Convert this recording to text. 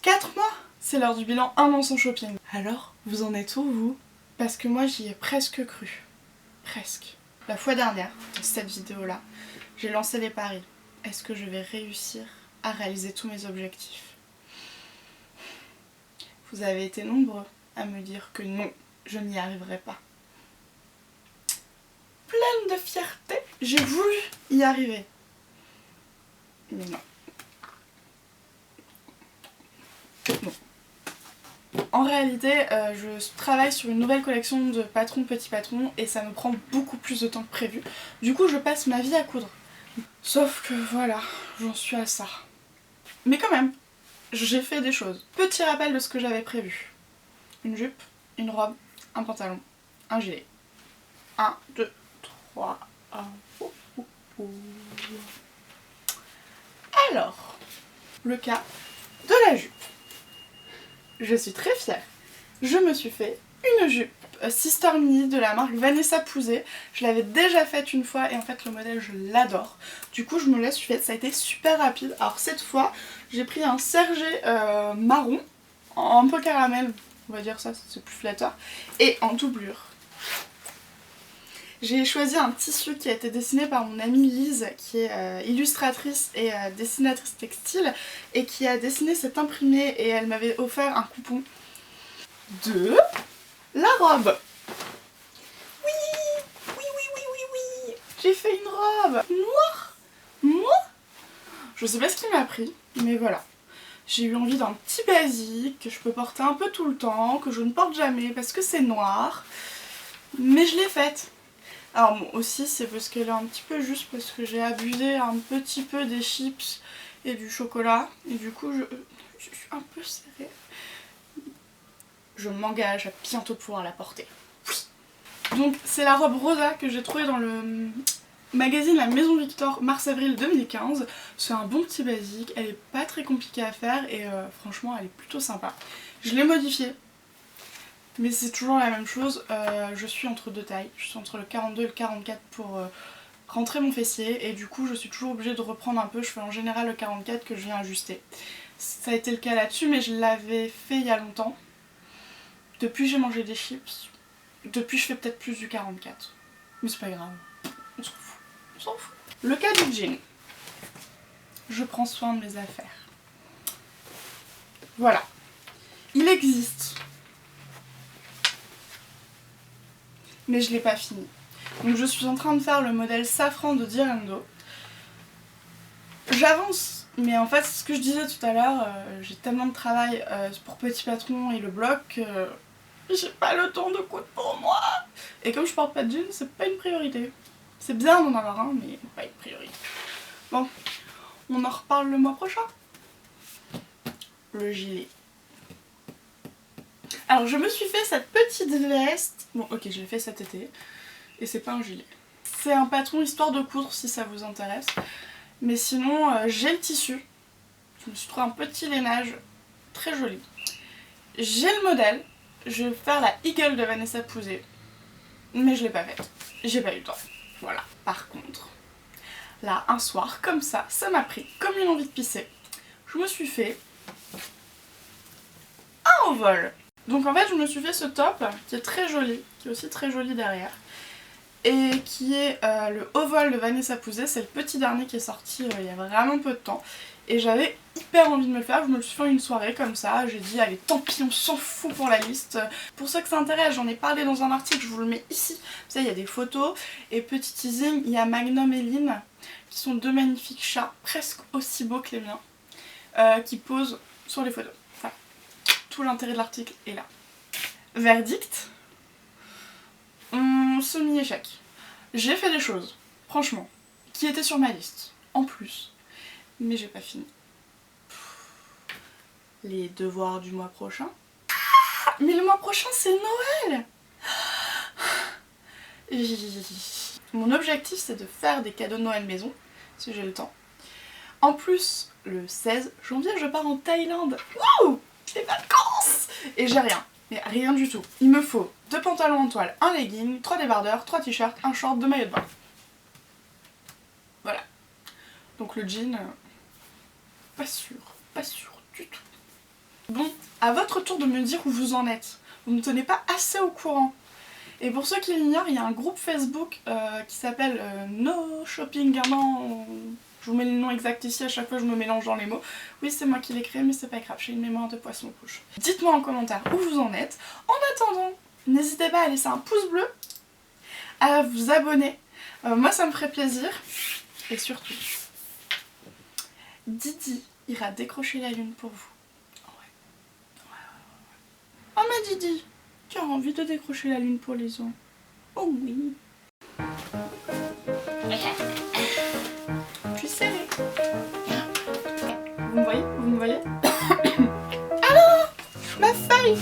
4 mois. C'est l'heure du bilan 1 an sans shopping. Alors, vous en êtes où, vous? Parce que moi, j'y ai presque cru. Presque. La fois dernière, dans cette vidéo-là, j'ai lancé les paris. Est-ce que je vais réussir à réaliser tous mes objectifs? Vous avez été nombreux à me dire que non, je n'y arriverai pas. Pleine de fierté, j'ai voulu y arriver. Mais non. Non. En réalité, je travaille sur une nouvelle collection de patrons petit patron et ça me prend beaucoup plus de temps que prévu. Du coup, je passe ma vie à coudre. Sauf que voilà, j'en suis à ça. Mais quand même, j'ai fait des choses. Petit rappel de ce que j'avais prévu. Une jupe, une robe, un pantalon, un gilet. 1, 2, 3... Alors, le cas de la jupe. Je suis très fière. Je me suis fait une jupe Sister Mini de la marque Vanessa Pouzet. Je l'avais déjà faite une fois et en fait le modèle je l'adore. Du coup je me la suis faite, ça a été super rapide. Alors cette fois j'ai pris un sergé marron, un peu caramel, on va dire ça, c'est plus flatteur, et en doublure. J'ai choisi un tissu qui a été dessiné par mon amie Lise, qui est illustratrice et dessinatrice textile, et qui a dessiné cet imprimé et elle m'avait offert un coupon de la robe. Oui, oui, oui, oui, oui, oui. J'ai fait une robe noire. Moi, je sais pas ce qui m'a pris, mais voilà. J'ai eu envie d'un petit basique que je peux porter un peu tout le temps, que je ne porte jamais parce que c'est noir. Mais je l'ai faite. Alors bon, aussi c'est parce qu'elle est un petit peu juste parce que j'ai abusé un petit peu des chips et du chocolat. Et du coup je suis un peu serrée. Je m'engage à bientôt pouvoir la porter. Oui. Donc c'est la robe Rosa que j'ai trouvée dans le magazine La Maison Victor mars-avril 2015. C'est un bon petit basique, elle est pas très compliquée à faire et franchement elle est plutôt sympa. Je l'ai modifiée. Mais c'est toujours la même chose, je suis entre deux tailles, je suis entre le 42 et le 44 pour rentrer mon fessier et du coup je suis toujours obligée de reprendre un peu, je fais en général le 44 que je viens ajuster. Ça a été le cas là-dessus mais je l'avais fait il y a longtemps. Depuis j'ai mangé des chips, depuis je fais peut-être plus du 44. Mais c'est pas grave, on s'en fout, on s'en fout. Le cas du jean, je prends soin de mes affaires. Voilà, il existe. Mais je l'ai pas fini. Donc je suis en train de faire le modèle safran de Direndo. J'avance, mais en fait ce que je disais tout à l'heure, j'ai tellement de travail pour Petit Patron et le blog que j'ai pas le temps de coudre pour moi. Et comme je porte pas de jeans, c'est pas une priorité. C'est bien d'en avoir un, mais pas une priorité. Bon, on en reparle le mois prochain. Le gilet. Alors je me suis fait cette petite veste. Bon ok, je l'ai fait cet été. Et c'est pas un gilet. C'est un patron histoire de coudre si ça vous intéresse. Mais sinon j'ai le tissu. Je me suis trouvé un petit lainage très joli. J'ai le modèle. Je vais faire la Eagle de Vanessa Pouzet. Mais je l'ai pas faite. J'ai pas eu le temps. Voilà. Par contre, là un soir comme ça m'a pris comme une envie de pisser. Je me suis fait un haut-vol. Donc en fait je me suis fait ce top qui est très joli, qui est aussi très joli derrière. Et qui est le haut-vol de Vanessa Pouzet, c'est le petit dernier qui est sorti il y a vraiment peu de temps. Et j'avais hyper envie de me le faire, je me le suis fait en une soirée comme ça, j'ai dit allez tant pis on s'en fout pour la liste. Pour ceux que ça intéresse, j'en ai parlé dans un article, je vous le mets ici. Vous savez, il y a des photos, et petit teasing, il y a Magnum et Lynn, qui sont deux magnifiques chats, presque aussi beaux que les miens, qui posent sur les photos. Enfin, tout l'intérêt de l'article est là. Verdict, semi-échec. J'ai fait des choses, franchement, qui étaient sur ma liste, en plus, mais j'ai pas fini. Les devoirs du mois prochain. Mais le mois prochain c'est Noël. Mon objectif c'est de faire des cadeaux de Noël maison, si j'ai le temps. En plus, le 16 janvier je pars en Thaïlande. Wouh, les vacances. Et j'ai rien. Mais rien du tout. Il me faut 2 pantalons en toile, un legging, 3 débardeurs, 3 t-shirts, un short, 2 maillots de bain. Voilà. Donc le jean, pas sûr du tout. Bon, à votre tour de me dire où vous en êtes. Vous ne me tenez pas assez au courant. Et pour ceux qui l'ignorent, il y a un groupe Facebook qui s'appelle No Shopping. Non, je vous mets le nom exact ici, à chaque fois je me mélange dans les mots. Oui, c'est moi qui l'ai créé, mais c'est pas grave, j'ai une mémoire de poisson rouge. Dites-moi en commentaire où vous en êtes. En attendant, n'hésitez pas à laisser un pouce bleu, à vous abonner. Moi, ça me ferait plaisir. Et surtout, Didi ira décrocher la lune pour vous. Oh ma Didi, tu as envie de décrocher la lune pour les autres? Oh oui.